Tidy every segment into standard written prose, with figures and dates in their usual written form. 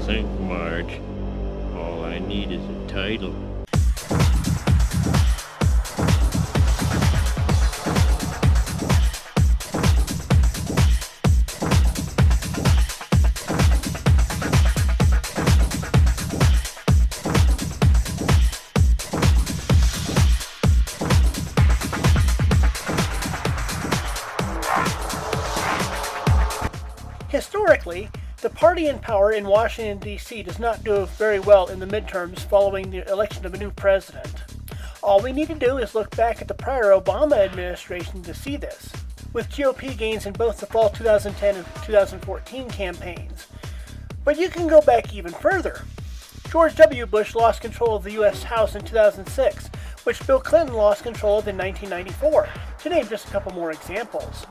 think, Marge. All I need is a title. Historically, the party in power in Washington, D.C. does not do very well in the midterms following the election of a new president. All we need to do is look back at the prior Obama administration to see this, with GOP gains in both the fall 2010 and 2014 campaigns. But you can go back even further. George W. Bush lost control of the U.S. House in 2006, which Bill Clinton lost control of in 1994, to name just a couple more examples.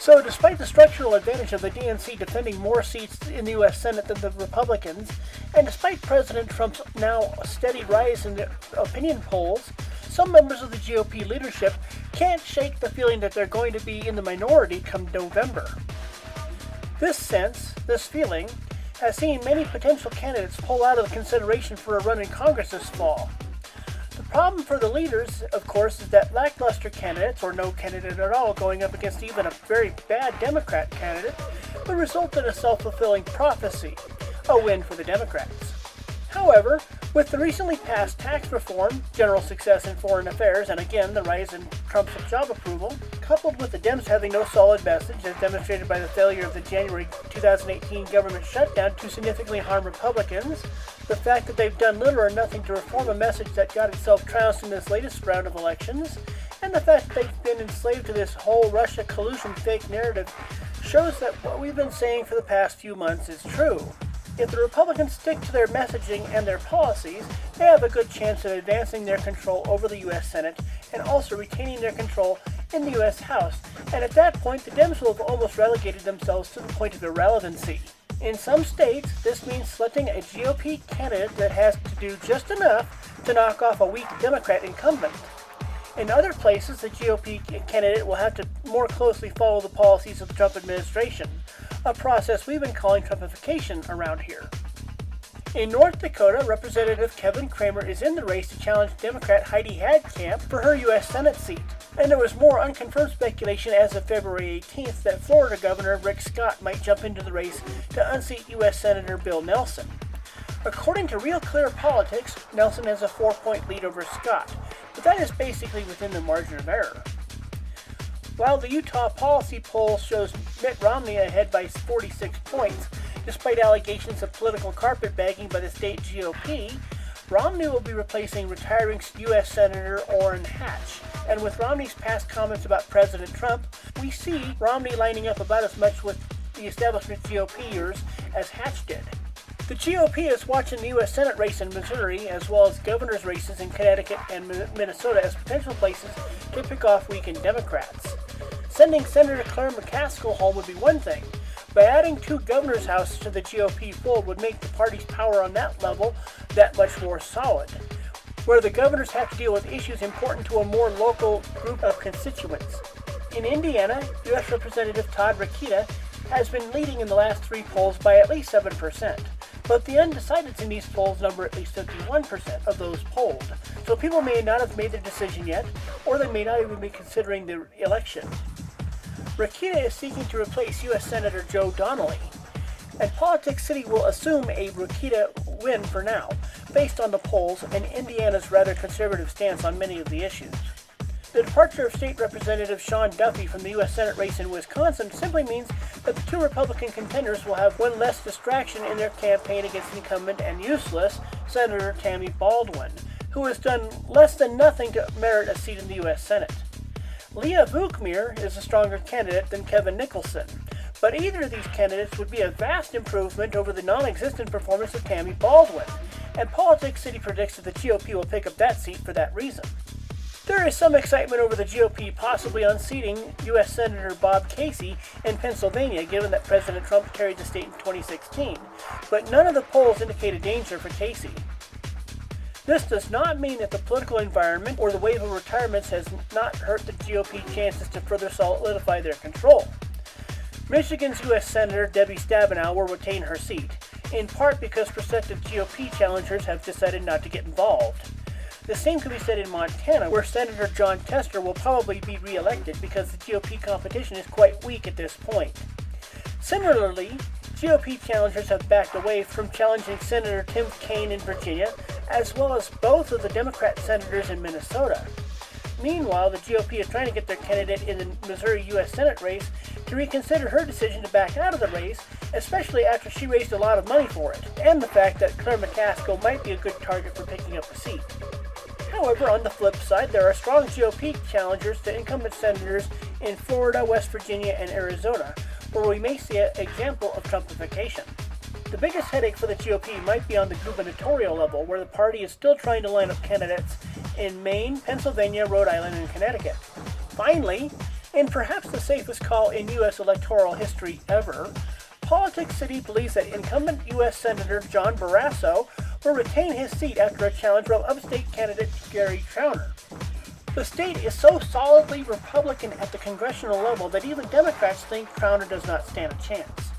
So, despite the structural advantage of the DNC defending more seats in the U.S. Senate than the Republicans, and despite President Trump's now steady rise in the opinion polls, some members of the GOP leadership can't shake the feeling that they're going to be in the minority come November. This feeling, has seen many potential candidates pull out of consideration for a run in Congress this fall. The problem for the leaders, of course, is that lackluster candidates, or no candidate at all, going up against even a very bad Democrat candidate, would result in a self-fulfilling prophecy, a win for the Democrats. However, with the recently passed tax reform, general success in foreign affairs, and again the rise in Trump's job approval, coupled with the Dems having no solid message, as demonstrated by the failure of the January 2018 government shutdown to significantly harm Republicans, the fact that they've done little or nothing to reform a message that got itself trounced in this latest round of elections, and the fact that they've been enslaved to this whole Russia collusion fake narrative, shows that what we've been saying for the past few months is true. If the Republicans stick to their messaging and their policies, they have a good chance of advancing their control over the U.S. Senate and also retaining their control in the U.S. House, and at that point the Dems will have almost relegated themselves to the point of irrelevancy. In some states, this means selecting a GOP candidate that has to do just enough to knock off a weak Democrat incumbent. In other places, the GOP candidate will have to more closely follow the policies of the Trump administration, a process we've been calling Trumpification around here. In North Dakota, Representative Kevin Cramer is in the race to challenge Democrat Heidi Heitkamp for her U.S. Senate seat, and there was more unconfirmed speculation as of February 18th that Florida Governor Rick Scott might jump into the race to unseat U.S. Senator Bill Nelson. According to Real Clear Politics, Nelson has a 4-point lead over Scott, but that is basically within the margin of error. While the Utah policy poll shows Mitt Romney ahead by 46 points, despite allegations of political carpetbagging by the state GOP, Romney will be replacing retiring U.S. Senator Orrin Hatch, and with Romney's past comments about President Trump, we see Romney lining up about as much with the establishment GOPers as Hatch did. The GOP is watching the U.S. Senate race in Missouri, as well as governor's races in Connecticut and Minnesota as potential places to pick off weakened Democrats. Sending Senator Claire McCaskill home would be one thing, but adding 2 governor's houses to the GOP fold would make the party's power on that level that much more solid, where the governors have to deal with issues important to a more local group of constituents. In Indiana, U.S. Representative Todd Rokita has been leading in the last 3 polls by at least 7%. But the undecideds in these polls number at least 51% of those polled, so people may not have made their decision yet, or they may not even be considering the election. Rokita is seeking to replace U.S. Senator Joe Donnelly, and Politics City will assume a Rokita win for now, based on the polls and Indiana's rather conservative stance on many of the issues. The departure of State Representative Sean Duffy from the U.S. Senate race in Wisconsin simply means that the 2 Republican contenders will have one less distraction in their campaign against incumbent and useless Senator Tammy Baldwin, who has done less than nothing to merit a seat in the U.S. Senate. Leah Vukmir is a stronger candidate than Kevin Nicholson, but either of these candidates would be a vast improvement over the non-existent performance of Tammy Baldwin, and Politics City predicts that the GOP will pick up that seat for that reason. There is some excitement over the GOP possibly unseating U.S. Senator Bob Casey in Pennsylvania, given that President Trump carried the state in 2016, but none of the polls indicate a danger for Casey. This does not mean that the political environment or the wave of retirements has not hurt the GOP chances to further solidify their control. Michigan's U.S. Senator Debbie Stabenow will retain her seat, in part because prospective GOP challengers have decided not to get involved. The same could be said in Montana, where Senator John Tester will probably be re-elected because the GOP competition is quite weak at this point. Similarly, GOP challengers have backed away from challenging Senator Tim Kaine in Virginia, as well as both of the Democrat senators in Minnesota. Meanwhile, the GOP is trying to get their candidate in the Missouri U.S. Senate race to reconsider her decision to back out of the race, especially after she raised a lot of money for it, and the fact that Claire McCaskill might be a good target for picking up a seat. However, on the flip side, there are strong GOP challengers to incumbent senators in Florida, West Virginia, and Arizona, where we may see an example of Trumpification. The biggest headache for the GOP might be on the gubernatorial level, where the party is still trying to line up candidates in Maine, Pennsylvania, Rhode Island, and Connecticut. Finally, and perhaps the safest call in U.S. electoral history ever, Politics City believes that incumbent U.S. Senator John Barrasso will retain his seat after a challenge from upstate candidate Gary Trauner. The state is so solidly Republican at the congressional level that even Democrats think Trauner does not stand a chance.